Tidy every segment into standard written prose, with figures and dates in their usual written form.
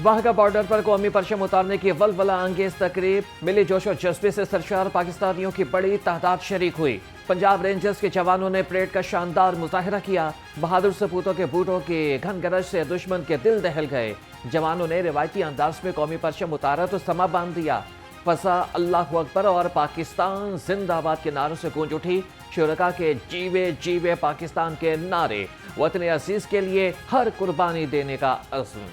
Wagah border पर कौमी परचम उतारने की वलवला अंगेज तकरीब, मिली जोश और जज्बे से सरशार पाकिस्तानियों की बड़ी तादाद शरीक हुई। पंजाब रेंजर्स के जवानों ने परेड का शानदार मुजाहिरा किया। बहादुर सपूतों के बूटों की घन गरज से दुश्मन के दिल दहल गए। जवानों ने रिवायती अंदाज में कौमी परचम उतारा तो समा बांध दिया। फसा, अल्लाहु अकबर और पाकिस्तान जिंदाबाद के नारों से गूंज उठी। शुरका के जीवे जीवे पाकिस्तान के नारे, वतन अजीज के लिए हर कुर्बानी देने का अज़्म।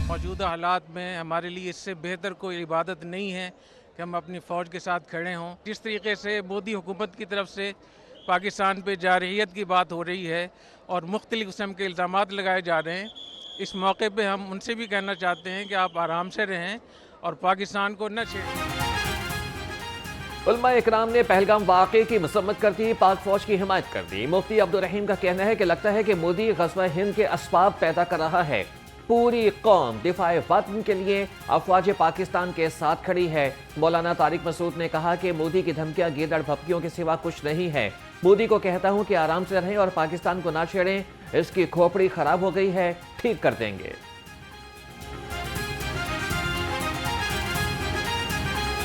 मौजूदा हालात में हमारे लिए इससे बेहतर कोई इबादत नहीं है कि हम अपनी फ़ौज के साथ खड़े हों। जिस तरीके से मोदी हुकूमत की तरफ से पाकिस्तान पे जारहियत की बात हो रही है और मुख्तलिफ़ किस्म के इल्ज़ामात लगाए जा रहे हैं, इस मौके पे हम उनसे भी कहना चाहते हैं कि आप आराम से रहें और पाकिस्तान को न छेड़ें। उलमा इकराम ने पहलगाम वाक़े की मसम्मत कर दी, पाक फौज की हिमायत कर दी। मुफ्ती अब्दुल रहीम का कहना है कि लगता है कि मोदी ग़ज़वा हिंद के असबाब पैदा कर रहा है। पूरी कौम दिफाए वतन के लिए अफवाज पाकिस्तान के साथ खड़ी है। मौलाना तारिक मसूद ने कहा कि मोदी की धमकियां गीदड़ भपकियों के सिवा कुछ नहीं है। मोदी को कहता हूं कि आराम से रहें और पाकिस्तान को ना छेड़ें, इसकी खोपड़ी खराब हो गई है, ठीक कर देंगे।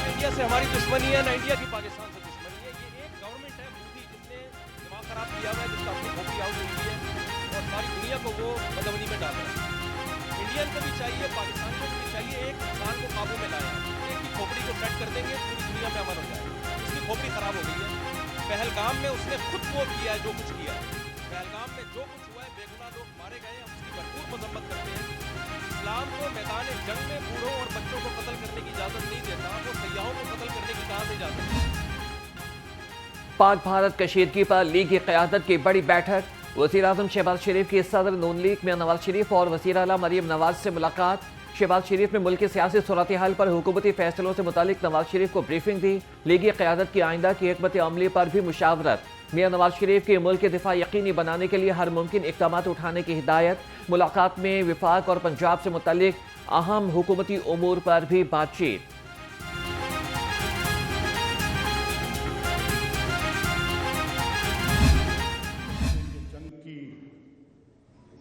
इंडिया से हमारी दुश्मनी है, ना इंडिया की पाकिस्तान से दुश्मनी है। ये एक गवर्नमेंट है मोदी जिसने दिमाग खराब किया हुआ है, जिसका अपनी खोपड़ी आउट हुई है और सारी दुनिया को वो बदमनी में डाल रहा है। इंडियन को भी चाहिए, पाकिस्तानियों को भी चाहिए, एक इंसान को काबू में लाया, एक की खोपड़ी को सेट कर देंगे, पूरी दुनिया में अमन हो जाएगा। उसकी खोपड़ी खराब हो गई है। पहलगाम में उसने खुद वो किया है जो कुछ किया है। पहलगाम में जो कुछ हुआ है, बेगुनाह लोग मारे गए हैं, हम उसकी भरपूर मजम्मत करते हैं। इस्लाम को मैदान जंग में बूढ़ों और बच्चों को कत्ल करने की इजाजत नहीं देता, वो सयाहों को कत्ल करने की कहां से इजाजत है। पाक भारत कशीदगी पर लीग की क़यादत की बड़ी बैठक। वज़ीर आज़म शहबाज शरीफ की सदर नून लीग में नवाज शरीफ और वज़ीर आला मरीम नवाज से मुलाकात। शहबाज शरीफ ने मुल्क की सियासी सूरत हाल पर हुकूमती फैसलों से मुतालिक नवाज शरीफ को ब्रीफिंग दी। लीगी क़यादत की आइंदा की हिकमत अमली पर भी मुशावरत। मियां नवाज शरीफ के मुल्क के दिफा यकीनी बनाने के लिए हर मुमकिन इक़दाम उठाने की हिदायत। मुलाकात में विफाक और पंजाब से मुतालिक अहम हुकूमती उमूर पर भी बातचीत।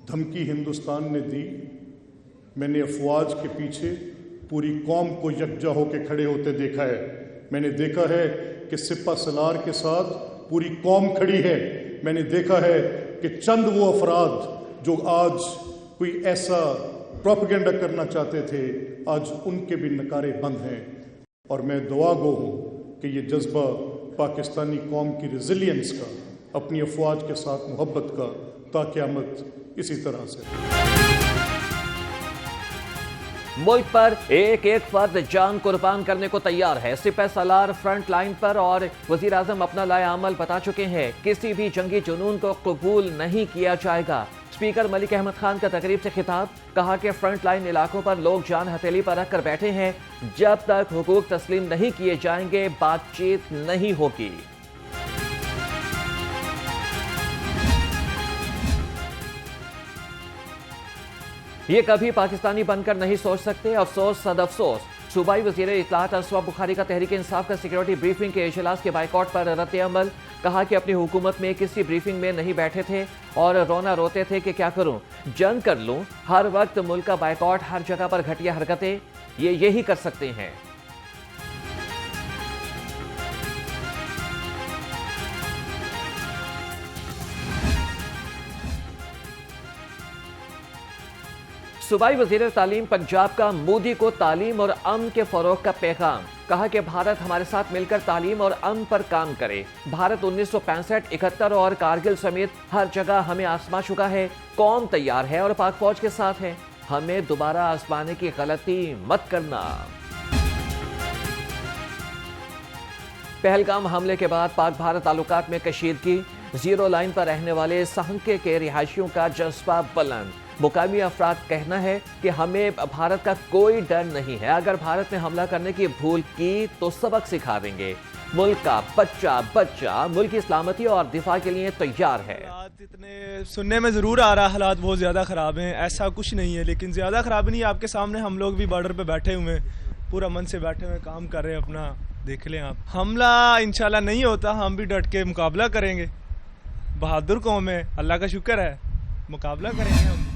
धमकी हिंदुस्तान ने दी, मैंने अफवाज के पीछे पूरी कौम को यकजा होकर खड़े होते देखा है। मैंने देखा है कि सिपा सलार के साथ पूरी कौम खड़ी है। मैंने देखा है कि चंद वो अफराद जो आज कोई ऐसा प्रोपेगेंडा करना चाहते थे, आज उनके भी नकारे बंद हैं। और मैं दुआ गो हूँ कि ये जज्बा पाकिस्तानी कौम की रेजिलियंस का, अपनी अफवाज के साथ मोहब्बत का, ता क़यामत इसी तरह से। मुल्क पर एक एक फर्द जान कुर्बान करने को तैयार है। सिपह सलार फ्रंट लाइन पर और वजीर आजम अपना लाया अमल बता चुके हैं। किसी भी जंगी जुनून को कबूल नहीं किया जाएगा। स्पीकर मलिक अहमद खान का तकरीब से खिताब, कहा कि फ्रंट लाइन इलाकों पर लोग जान हथेली पर रखकर बैठे हैं। जब तक हुकूक तस्लीम नहीं किए जाएंगे, बातचीत नहीं होगी। ये कभी पाकिस्तानी बनकर नहीं सोच सकते, अफसोस सद अफसोस। सूबाई वज़ीर इत्तलाआत असवा बुखारी का तहरीक इंसाफ का सिक्योरिटी ब्रीफिंग के इजलास के बाइकआउट पर रद्द अमल। कहा कि अपनी हुकूमत में किसी ब्रीफिंग में नहीं बैठे थे और रोना रोते थे कि क्या करूं, जंग कर लूं। हर वक्त मुल्क का बाइकआउट, हर जगह पर घटिया हरकतें, ये यही कर सकते हैं। सूबाई वज़ीर तालीम पंजाब का मोदी को तालीम और अमन के फ़रोग़ का पैगाम। कहा कि भारत हमारे साथ मिलकर तालीम और अमन पर काम करे। भारत 1965, 71 और कारगिल समेत हर जगह हमें आजमा चुका है। कौम तैयार है और पाक फौज के साथ है। हमें दोबारा आजमाने की गलती मत करना। पहलगाम हमले के बाद पाक भारत ताल्लुकात में कशीदगी। जीरो लाइन पर रहने वाले सहंके के रिहायशियों का जज्बा बुलंद। मुकामी अफराद कहना है कि हमें भारत का कोई डर नहीं है। अगर भारत ने हमला करने की भूल की तो सबक सिखा देंगे। मुल्क का बच्चा बच्चा मुल्क की सलामती और दिफा के लिए तैयार है। इतने सुनने में ज़रूर आ रहा है हालात बहुत ज़्यादा ख़राब हैं, ऐसा कुछ नहीं है, लेकिन ज़्यादा ख़राब नहीं है। आपके सामने हम लोग भी बॉर्डर पे बैठे हुए हैं, पूरा मन से बैठे हुए काम कर रहे हैं अपना। देख लें आप, हमला इंशाल्लाह नहीं होता, हम भी डट के मुकाबला करेंगे। बहादुर कौम है, अल्लाह का शुक्र है, मुकाबला करेंगे हम।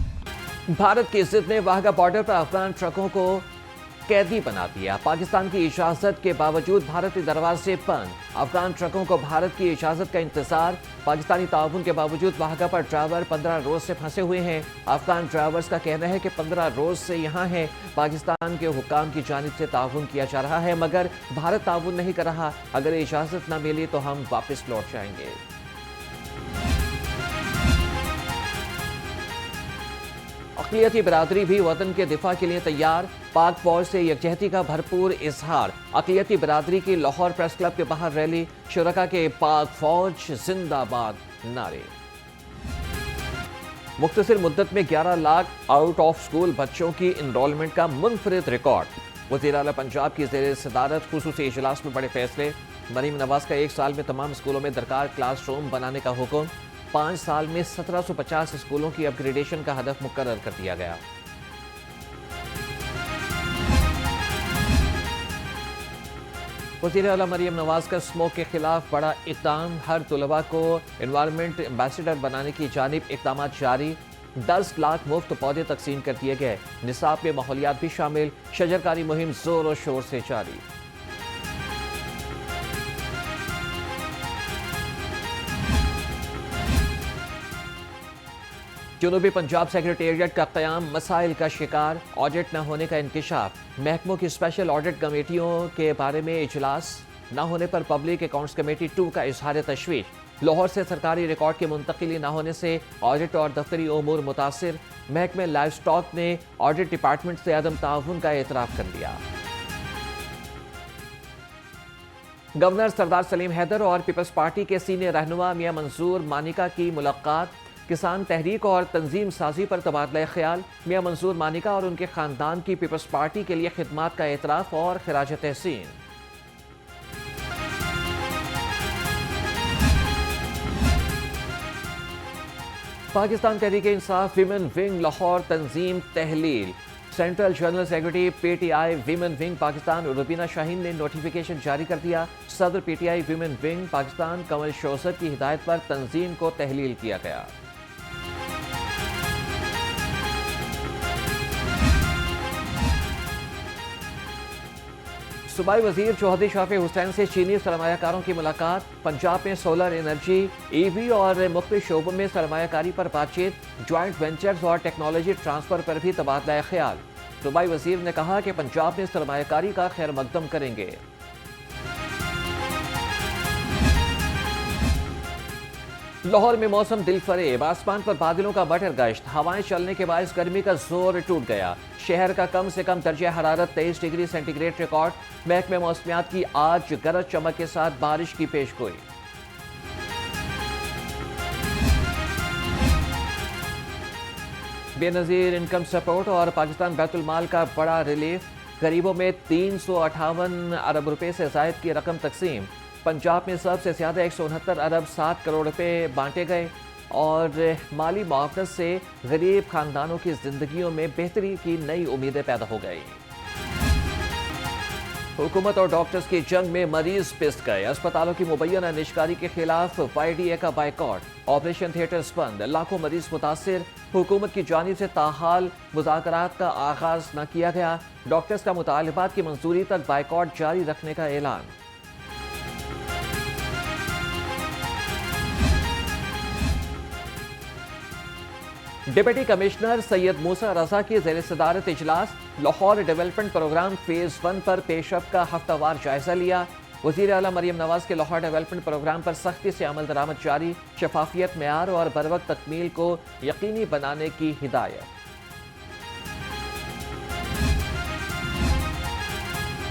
भारत की जिद ने वाघा बॉर्डर पर अफगान ट्रकों को कैदी बना दिया। पाकिस्तान की इजाजत के बावजूद भारतीय दरवाजे बंद। अफगान ट्रकों को भारत की इजाजत का इंतजार। पाकिस्तानी ताउन के बावजूद वाघा पर ड्राइवर 15 रोज से फंसे हुए हैं। अफगान ड्राइवर्स का कहना है कि 15 रोज से यहाँ हैं। पाकिस्तान के हुकाम की जानिब से ताउन किया जा रहा है, मगर भारत ताउन नहीं कर रहा। अगर इजाजत न मिली तो हम वापस लौट जाएंगे। अक़लियती बिरादरी भी वतन के दिफा के लिए तैयार। पाक फौज से यकजहती का भरपूर इजहार। अक़लियती बिरादरी की लाहौर प्रेस क्लब के बाहर रैली। शुरका के पाक फौज जिंदाबाद नारे। मुख्तसर मुद्दत में 11 लाख आउट ऑफ स्कूल बच्चों की इनरोलमेंट का मुनफरिद रिकॉर्ड। वज़ीर आला पंजाब की ज़ेर सदारत खुसूसी इजलास में बड़े फैसले। मरीम नवाज का 1 साल में तमाम स्कूलों में दरकार क्लासरूम बनाने का हुक्म। 5 साल में 1750 स्कूलों की अपग्रेडेशन का हदफ मुकर्रर कर दिया गया। वज़ीर आला मरीम नवाज का स्मोक के खिलाफ बड़ा इक़दाम। हर तुलबा को एनवायरनमेंट एम्बेसडर बनाने की जानिब इक़दाम जारी। 10 लाख मुफ्त पौधे तकसीम कर दिए गए। निसाब में माहौलियात भी शामिल। शजरकारी मुहिम जोर और शोर से जारी। जनूबी पंजाब सेक्रेटेरिएट का क़याम मसाइल का शिकार। ऑडिट न होने का इंकिशाफ। महकमों की स्पेशल ऑडिट कमेटियों के बारे में इजलास न होने पर पब्लिक अकाउंट्स कमेटी 2 का इजहार तशवीश। लाहौर से सरकारी रिकॉर्ड की मुंतकिली न होने से ऑडिट और दफ्तरी उमूर मुतासिर। महकमे लाइव स्टॉक ने ऑडिट डिपार्टमेंट से अदम ताउन का एतराफ़ कर लिया। गवर्नर सरदार सलीम हैदर और पीपल्स पार्टी के सीनियर रहनुमा मियां मंसूर मानिका की मुलाकात। किसान तहरीक और तंजीम साजी पर तबादला ख्याल। मियां मंसूर मानिका और उनके खानदान की पीपल्स पार्टी के लिए खिदमात का एतराफ और खिराज तहसीन। पाकिस्तान तहरीक इंसाफ विमेन विंग लाहौर तंजीम तहलील। Central general secretary PTI women wing Pakistan Rubina Shaheen ने नोटिफिकेशन जारी कर दिया। सदर PTI women wing Pakistan Kamal शोसत की हिदायत पर तंजीम को तहलील किया गया। सूबाई वजीर चौधरी शाफी हुसैन से चीनी सरमायाकारों की मुलाकात। पंजाब में सोलर एनर्जी, ईवी और मुख्तलिफ शोबों में सरमायाकारी पर बातचीत। ज्वाइंट वेंचर्स और टेक्नोलॉजी ट्रांसफर पर भी तबादला ख्याल। सूबाई वजीर ने कहा कि पंजाब में सरमायाकारी का खैर मकदम करेंगे। लाहौर में मौसम दिलफरेब। आसमान पर बादलों का बटर गश्त। हवाएं चलने के बायस गर्मी का जोर टूट गया। शहर का कम से कम दर्जा हरारत 23 डिग्री सेंटीग्रेड रिकॉर्ड। महकमे मौसमियात की आज गरज चमक के साथ बारिश की पेशगोई। बेनजीर इनकम सपोर्ट और पाकिस्तान बैतुल माल का बड़ा रिलीफ। गरीबों में 358 अरब रुपए से जायद की रकम तकसीम। पंजाब में सबसे ज्यादा 169 अरब 7 करोड़ रुपए बांटे गए और माली मुआवजत से गरीब खानदानों की जिंदगियों में बेहतरी की नई उम्मीदें पैदा हो गई। हुकूमत और डॉक्टर्स की जंग में मरीज पिस गए। अस्पतालों की मुबैना निजकारी के खिलाफ YDA का बाइकॉट। ऑपरेशन थिएटर्स बंद। लाखों मरीज मुतासिर। हुकूमत की जानिब से ताहाल मुज़ाकरात का आगाज न किया गया। डॉक्टर्स का मुतालिबात की मंजूरी तक बाइकॉट जारी रखने का ऐलान। डिप्टी कमिश्नर सैयद मूसा रजा की ज़ेर सदारत इजलास। लाहौर डेवलपमेंट प्रोग्राम फेज 1 पर पेशरफ का हफ्तावार जायजा लिया। वज़ीर आला मरीम नवाज के लाहौर डेवलपमेंट प्रोग्राम पर सख्ती से अमल दरामद जारी। शफाफियत, मेयार और बरवक्त तकमील को यकीनी बनाने की हिदायत।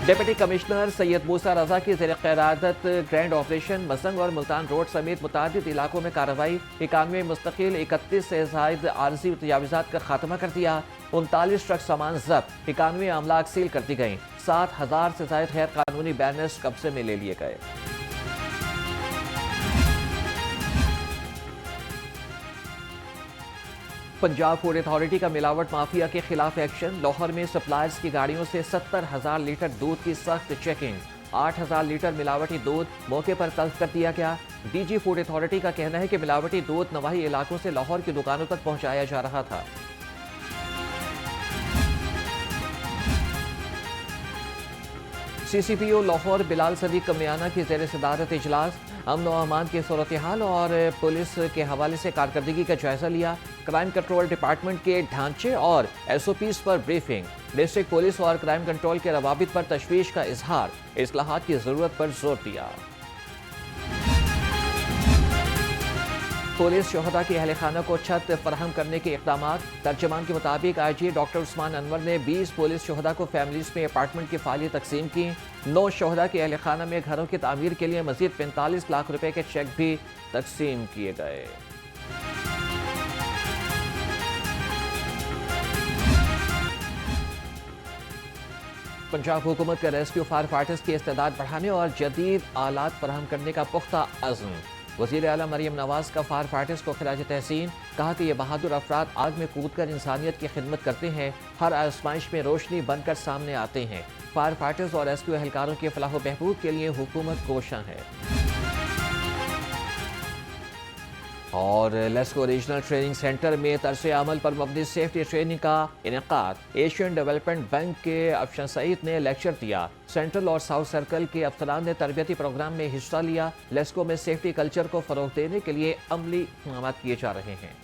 डिप्टी कमिश्नर सैयद मूसा रजा की ज़ेर क़यादत ग्रैंड ऑपरेशन मसंग और मुल्तान रोड समेत मुतादिद इलाकों में कार्रवाई। 91 मुस्तकिल 31 से ज़ायद आरजी तजावीज़ात का खात्मा कर दिया। 39 ट्रक सामान जब्त। 91 अमलाक सील कर दी गई। 7000 से ज़ायद गैर कानूनी बैनर्स कब्जे में ले लिए गए। पंजाब फूड अथॉरिटी का मिलावट माफिया के खिलाफ एक्शन। लाहौर में सप्लायर्स की गाड़ियों से 70,000 लीटर दूध की सख्त चेकिंग। 8,000 लीटर मिलावटी दूध मौके पर तल्फ कर दिया गया। डीजी फूड अथॉरिटी का कहना है कि मिलावटी दूध नवाही इलाकों से लाहौर की दुकानों तक पहुंचाया जा रहा था। CCPO लाहौर बिलाल सदीक कमियाना की ज़ेर सदारत इजलास अमन व अमान की सूरत हाल और पुलिस के हवाले से कारकर्दगी का जायजा लिया। क्राइम कंट्रोल डिपार्टमेंट के ढांचे और SOPs पर ब्रीफिंग। डिस्ट्रिक्ट पुलिस और क्राइम कंट्रोल के रवाबित पर तशवीश का इजहार। इस्लाहात की जरूरत पर जोर दिया। पुलिस शोहदा की अहल खाना को छत फराहम करने के इक़दामात। तर्जमान के मुताबिक IG डॉक्टर उस्मान अनवर ने 20 पुलिस शोहदा को फैमिलीज में अपार्टमेंट की फाली तकसीम की। 9 शोहदा के अहल खाना में घरों की तामीर के लिए मजीद 45 लाख रुपए के चेक भी तकसीम किए गए। पंजाब हुकूमत का रेस्क्यू फायर फाइटर्स की इस्तेदाद बढ़ाने और जदीद आलात फराहम करने का पुख्ता अज़्म। वज़ीर आला मरियम नवाज का फायर फाइटर्स को खिराज तहसीन। कहा कि ये बहादुर अफराद आग में कूद कर इंसानियत की खिदमत करते हैं, हर आजमाइश में रोशनी बनकर सामने आते हैं। फायर फाइटर्स और रेस्क्यू एहलकारों की फलाह व बहबूद के लिए हुकूमत कोशां है। और लेस्को रीजनल ट्रेनिंग सेंटर में तर्स अमल पर मबनी सेफ्टी ट्रेनिंग का इनेकाद। एशियन डेवलपमेंट बैंक के अफशन सईद ने लेक्चर दिया। सेंट्रल और साउथ सर्कल के अफसरान ने तरबियती प्रोग्राम में हिस्सा लिया। लेस्को में सेफ्टी कल्चर को फरोग देने के लिए अमली इक़दाम किए जा रहे हैं।